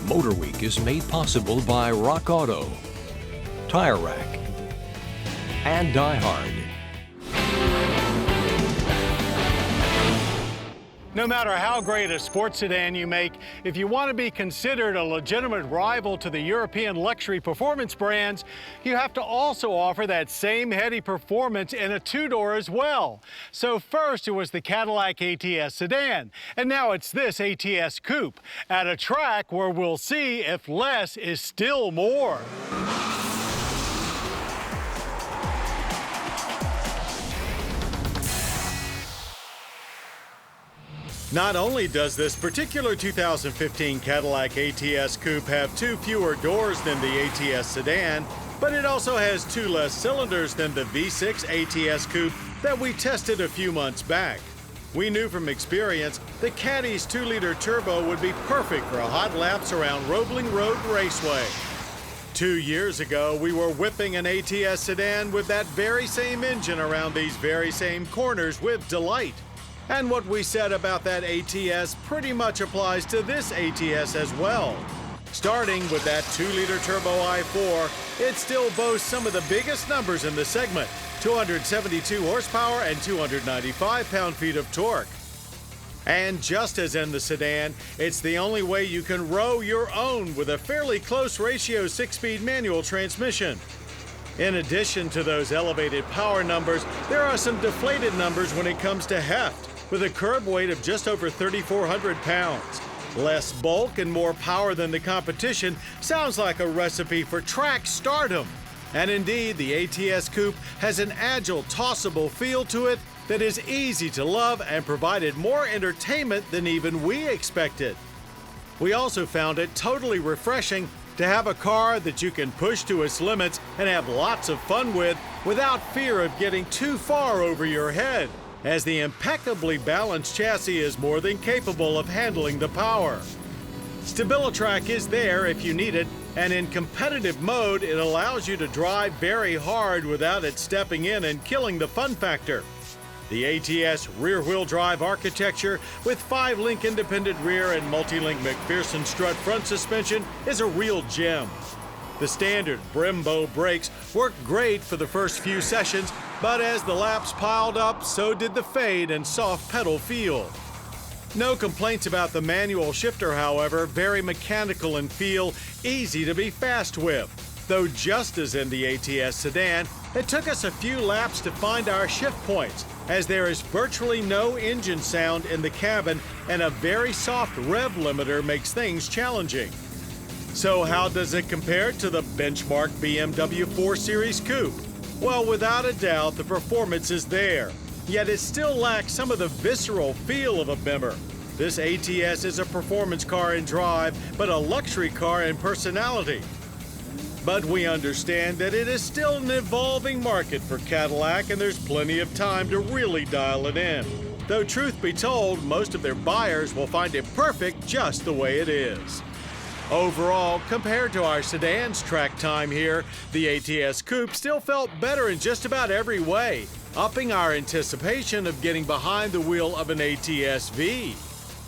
MotorWeek is made possible by Rock Auto, Tire Rack, and Die Hard. No matter how great a sports sedan you make, if you want to be considered a legitimate rival to the European luxury performance brands, you have to also offer that same heady performance in a two-door as well. So first it was the Cadillac ATS sedan, and now it's this ATS Coupe at a track where we'll see if less is still more. Not only does this particular 2015 Cadillac ATS Coupe have 2 fewer doors than the ATS sedan, but it also has 2 less cylinders than the V6 ATS Coupe that we tested a few months back. We knew from experience the Caddy's 2-liter turbo would be perfect for hot laps around Roebling Road Raceway. 2 years ago, we were whipping an ATS sedan with that very same engine around these very same corners with delight. And what we said about that ATS pretty much applies to this ATS as well. Starting with that 2-liter turbo i4, it still boasts some of the biggest numbers in the segment, 272 horsepower and 295 pound-feet of torque. And just as in the sedan, it's the only way you can row your own with a fairly close ratio 6-speed manual transmission. In addition to those elevated power numbers, there are some deflated numbers when it comes to heft, with a curb weight of just over 3,400 pounds. Less bulk and more power than the competition sounds like a recipe for track stardom. And indeed, the ATS Coupe has an agile, tossable feel to it that is easy to love and provided more entertainment than even we expected. We also found it totally refreshing to have a car that you can push to its limits and have lots of fun with without fear of getting too far over your head, as the impeccably balanced chassis is more than capable of handling the power. StabiliTrak is there if you need it, and in competitive mode, it allows you to drive very hard without it stepping in and killing the fun factor. The ATS rear-wheel drive architecture with 5-link independent rear and multi-link McPherson strut front suspension is a real gem. The standard Brembo brakes worked great for the first few sessions, but as the laps piled up, so did the fade and soft pedal feel. No complaints about the manual shifter, however, very mechanical in feel, easy to be fast with. Though just as in the ATS sedan, it took us a few laps to find our shift points, as there is virtually no engine sound in the cabin and a very soft rev limiter makes things challenging. So how does it compare to the benchmark BMW 4 Series Coupe? Well, without a doubt, the performance is there, yet it still lacks some of the visceral feel of a Bimmer. This ATS is a performance car in drive, but a luxury car in personality. But we understand that it is still an evolving market for Cadillac, and there's plenty of time to really dial it in. Though truth be told, most of their buyers will find it perfect just the way it is. Overall, compared to our sedan's track time here, the ATS Coupe still felt better in just about every way, upping our anticipation of getting behind the wheel of an ATS V.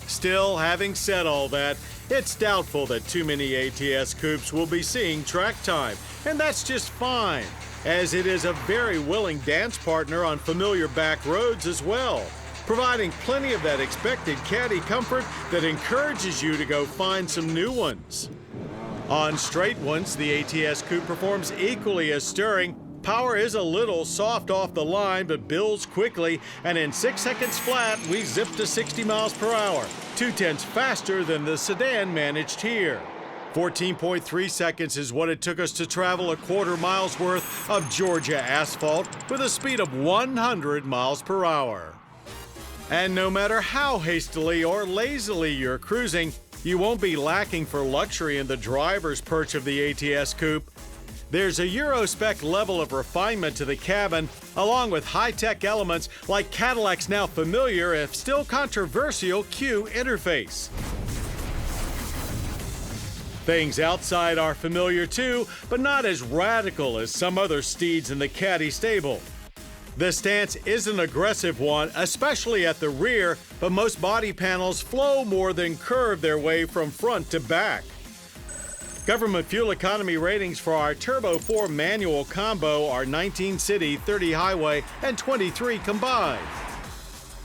Still, having said all that, it's doubtful that too many ATS Coupes will be seeing track time, and that's just fine, as it is a very willing dance partner on familiar back roads as well, providing plenty of that expected caddy comfort that encourages you to go find some new ones. On straight ones, the ATS Coupe performs equally as stirring. Power is a little soft off the line, but builds quickly, and in 6 seconds flat, we zip to 60 miles per hour, 0.2 faster than the sedan managed here. 14.3 seconds is what it took us to travel a quarter mile's worth of Georgia asphalt with a speed of 100 miles per hour. And no matter how hastily or lazily you're cruising, you won't be lacking for luxury in the driver's perch of the ATS Coupe. There's a Euro-spec level of refinement to the cabin, along with high-tech elements like Cadillac's now familiar, if still controversial, Q interface. Things outside are familiar too, but not as radical as some other steeds in the Caddy stable. The stance is an aggressive one, especially at the rear, but most body panels flow more than curve their way from front to back. Government fuel economy ratings for our Turbo 4 manual combo are 19 city, 30 highway, and 23 combined.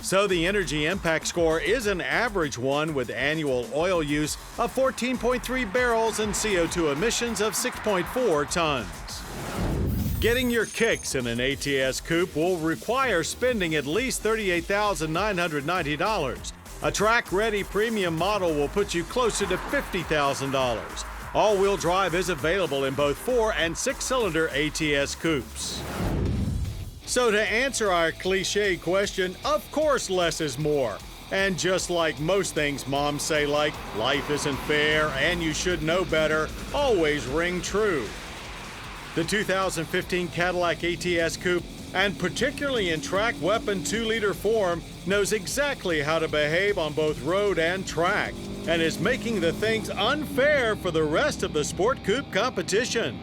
So the energy impact score is an average one with annual oil use of 14.3 barrels and CO2 emissions of 6.4 tons. Getting your kicks in an ATS Coupe will require spending at least $38,990. A track-ready premium model will put you closer to $50,000. All-wheel drive is available in both 4- and 6-cylinder ATS Coupes. So to answer our cliche question, of course less is more. And just like most things moms say, like life isn't fair and you should know better, always ring true. The 2015 Cadillac ATS Coupe, and particularly in track weapon 2-liter form, knows exactly how to behave on both road and track, and is making the things unfair for the rest of the sport coupe competition.